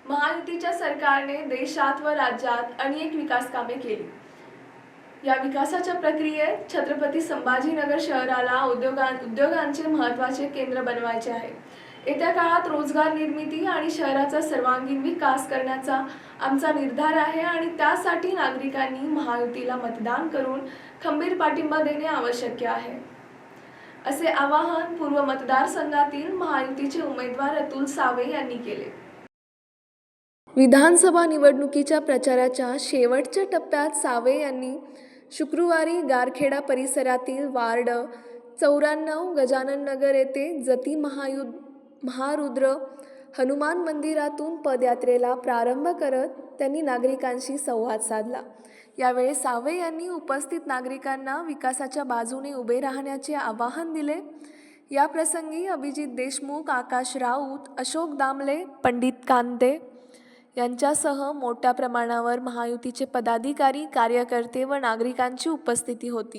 महायुतीच्या सरकारने देशात व राज्यात अनेक विकास कामे केली। या विकासाच्या प्रक्रियेत छत्रपती संभाजीनगर शहराला उद्योगांचे महत्त्वाचे केंद्र बनवायचे आहे। येत्या काळात रोजगार निर्मिती आणि शहराचा सर्वांगीण विकास करण्याचा आमचा निर्धार आहे आणि त्यासाठी नागरिकांनी महायुतीला मतदान करून खंबीर पाठिंबा देणे आवश्यक आहे, असे आवाहन पूर्व मतदारसंघातील महायुतीचे उमेदवार अतुल सावे यांनी केले। विधानसभा निवडणुकीच्या प्रचाराच्या शेवटच्या टप्प्यात सावे यांनी शुक्रवारी गारखेडा परिसरातील वार्ड 94 गजानन नगर येथे जती महारुद्र हनुमान मंदिरातून पदयात्रेला प्रारंभ करत त्यांनी नागरिकांशी संवाद साधला। यावेळी सावे यांनी उपस्थित नागरिकांना विकासाच्या बाजूने उभे राहण्याचे आवाहन दिले। या प्रसंगी अभिजित देशमुख, आकाश राऊत, अशोक दामले, पंडित कांते यांच्यासह मोठ्या प्रमाणावर महायुतीचे पदाधिकारी, कार्यकर्ते व नागरिकांची उपस्थिती होती।